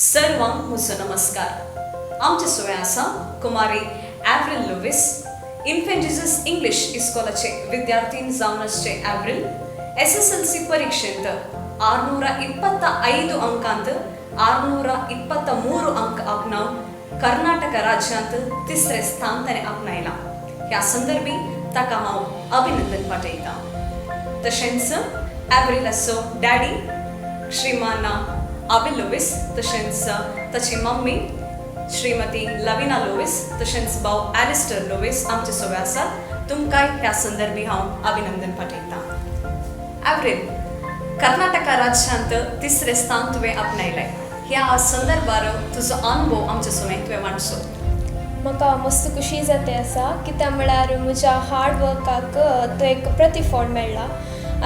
सर्वांक म्हजो नमस्कार. आमचे सोय आसा कुमारी एव्रिल लुविस इन्फेंट जीसस इंग्लिश इस्कॉलाचे विद्यार्थीन जावन आसचे एव्रिल SSLC ಪರೀಕ್ಷೆಂತ 625 अंकांत 623 अंक आपणावन कर्नाटक राज्यांत तिसरे स्थान ताणें आपणायलां. ह्या संदर्भी ताका हांव अभिनंदन पाठयतां. तशेंच एव्रिलाचो डॅडी श्रीमान अविल लुविस, तशेंच ताची मम्मी श्रीमती लविना लुविस, तशेंच भाव एलिस्टर लुविस आमचे सोबत आसात. तुमकांय ह्या संदर्भी हांव अभिनंदन पाठयतां. एव्रिल, कर्नाटका राज्यांत तिसरे स्थान तुवें आपणायलें. ह्या संदर्भार तुजो अनुभव आमचे सोबत तुवें वांटचो. म्हाका मस्त खुशी जाते आसा कित्याक म्हळ्यार म्हज्या हार्ड वर्काक तो एक प्रतिफळ मेळ्ळा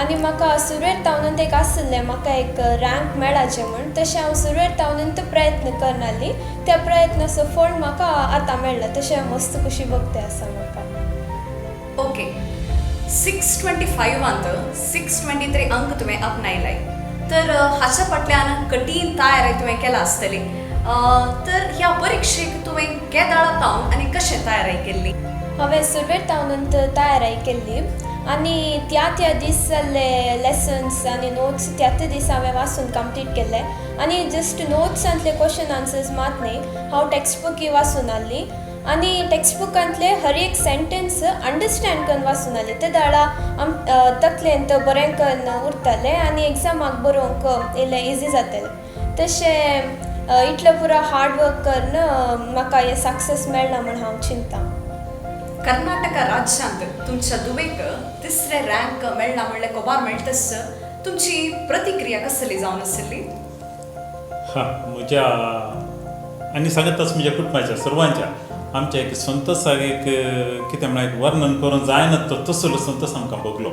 आनी म्हाका सुरवेर तावनूच एक आसलें म्हाका एक रँक मेळाचें म्हण. तशें हांव सुरवेर तावनूच प्रयत्न करनाली, त्या प्रयत्नाचो फळ म्हाका आतां मेळ्ळा. तशें मस्त खुशी भोगते आसा म्हाका. ओके, 625 623 अंक तुवें आपणायले, तर हाच्या फाटल्यान कठीण तयारी तुवें केला आसतली. तर ह्या परीक्षेक तुवें केदाळा तावन आनी कशें तयारी केल्ली? हांवें सुरवेर तावनूच तयारी केल्ली आनी त्या दीस जाल्ले लेसन्स आनी नोट्स त्याच दीस हांवें वाचून कंप्लीट केल्ले आनी जस्ट नोट्सांतले क्वेश्चन आन्सर्स मात न्ही, हांव टेक्स्ट बुकी वाचून आहली आनी टेक्स्ट बुकांतले हर एक सेंटेन्स अंडरस्टँड करून वाचून आहली. ते दाळा तकलेन तो बरें करून उरतालें आनी एग्जामाक बरोवंक इल्लें इजी जातालें. तशें इतलो पुरो हार्ड वर्क करून म्हाका हें सक्सेस मेळना म्हण हांव चिंतां. कर्नाटका राज्यांत तुमच्या दुवेक तिसरे रँक मेळ्ळा म्हणलें खबर मेळटस तुमची प्रतिक्रिया कसली जावन आसली? म्हज्या आनी सांगताच म्हज्या कुटुंबाच्या सर्वांच्या आमच्या एक संतोशाक एक कितें म्हळ्यार एक वर्णन करूंक जायना तो तसलो संतोश आमकां भोगलो.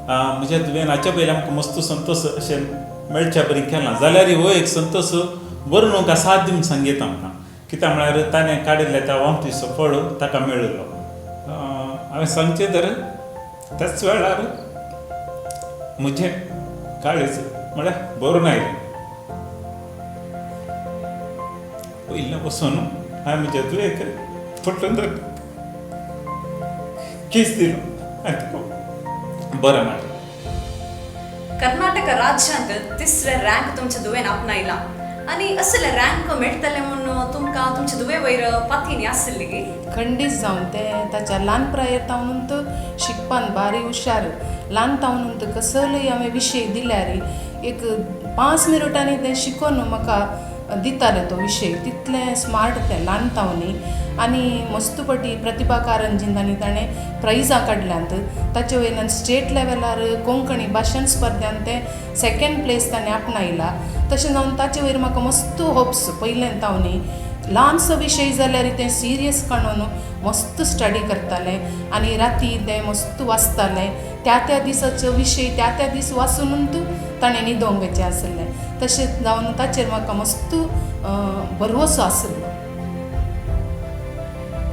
म्हज्या तुवें हाच्या पयलीं आमकां मस्त संतोश अशें मेळच्या बरी केलां जाल्यार हो एक संतोश वर्णूंक असाध्य म्हूण सांगीत आमकां. कित्याक म्हळ्यार ताणें काडिल्लें त्या वामतीचो फळ ताका मेळिल्लो. हांवें सांगचें तर त्याच वेळार म्हजें काळीज म्हळ्यार बरोवन आयलें. पयलें वचून हांवें म्हज्या तुवेक फटून केस दिलो आनी तुका बरें मारलें. कर्नाटका राज्यांत तिसरे रँक तुमच्या दुवेन आपणायला आनी असले रँक मेळटले म्हणून तुमकां तुमचे दुवे वयर पातीनी आसली की? खंडीत जावन तें ताच्या ल्हानपणायेर तावनूच शिकपान बारी हुशार. ल्हान तावनूच कसलोय हांवें विशय दिल्यार एक 5 मिनटांनी तें शिकोवन म्हाका दिताले तो विशय. तितलें स्मार्ट तें ल्हान तावनी आनी मस्तपटी प्रतिभा कारंजींनी ताणें प्रायजां काडल्यांत. ताचे वयल्यान स्टेट लेवलार कोंकणी भाशण स्पर्धांत तें सेकेंड प्लेस ताणें आपणायला. तशें जावन ताचे वयर म्हाका मस्त होप्स पयलें तावनी. ल्हानसो विशय जाल्यार तें सिरियस काडून मस्त स्टडी करतालें आनी राती तें मस्त वाचतालें. त्या दिसाचो विशय त्या दीस वाचूनच ताणें न्हिदोंक घेवचें आसलें. तशें जावन ताचेर म्हाका मस्त भरवोसो आसलो.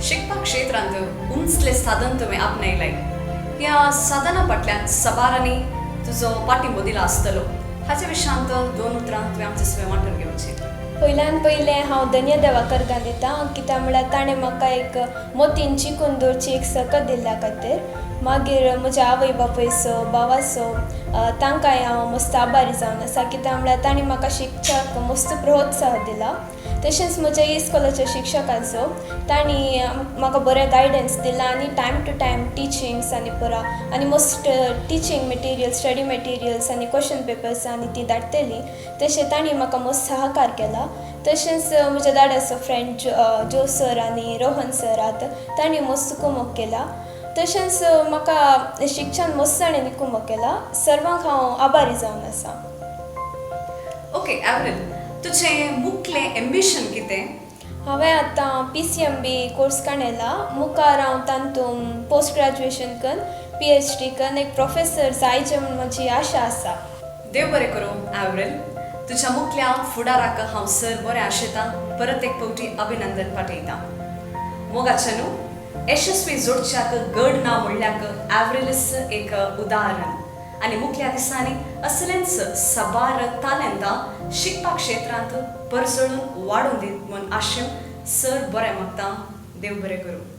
शिकपा क्षेत्रांत उंचलें साधन तुवें आपणायलें. ह्या साधना फाटल्यान सबारांनी तुजो पाठिंबो दिला आसतलो. हाच्या विशयांत 2 उतरां तुवें आमचे सुवें वांटून घेवचीं. पयल्यान पयलें हांव धन्यदेवा करता दितां कित्याक म्हळ्यार ताणें म्हाका एक मोतीन चिकून दवरची एक सकत दिल्ल्या खातीर. मागीर म्हज्या आवय बापायचो भावाचो तांकांय हांव मस्त आभारी जावन आसा कित्याक म्हळ्यार तांणी म्हाका शिकच्याक मस्त प्रोत्साह दिला. तशेंच म्हज्या इस्कॉलाच्या शिक्षकाचो तांणी म्हाका बरें गायडन्स दिला आनी टायम टू टायम टिचिंग्स आनी पुरा आनी must teaching materials study materials आनी क्वेश्चन पेपर्स आनी ती धाडटली. तशें तांणी म्हाका मस्त सहकार केला. तशेंच म्हज्या दादाचो फ्रेंड जो सर आनी रोहन सर आहात तांणी मस्त कुमक केला. तशेंच म्हाका शिक्षण मस्त जाणेंनी कुमक केला. सर्वांक हांव आभारी जावन आसा. ओके एव्रिल, तुजें मुख्यलें एम्बिशन कितें? हांवें आतां PCMB कोर्स काडला. मुखार हांव तातूंत पोस्ट ग्रॅज्युएशन करून PhD करून एक प्रोफेसर जायचें म्हूण म्हजी आशा आसा. देव बरें करूं एव्रिल. तुज्या मुखल्या फुडाराक हांव सर बरें आशेतां. परत एक फावटी अभिनंदन पाठयतां. मोगाचें न्हू, यशस्वी जोडच्याक गड ना म्हणल्याक एव्रिलच एक उदाहरण. आनी मुखल्या दिसांनी असलेंच सबार तालेंतां शिकपा क्षेत्रांत परसळून वाडून दीत म्हूण आशें सर बरें मागता. देव बरें करूं.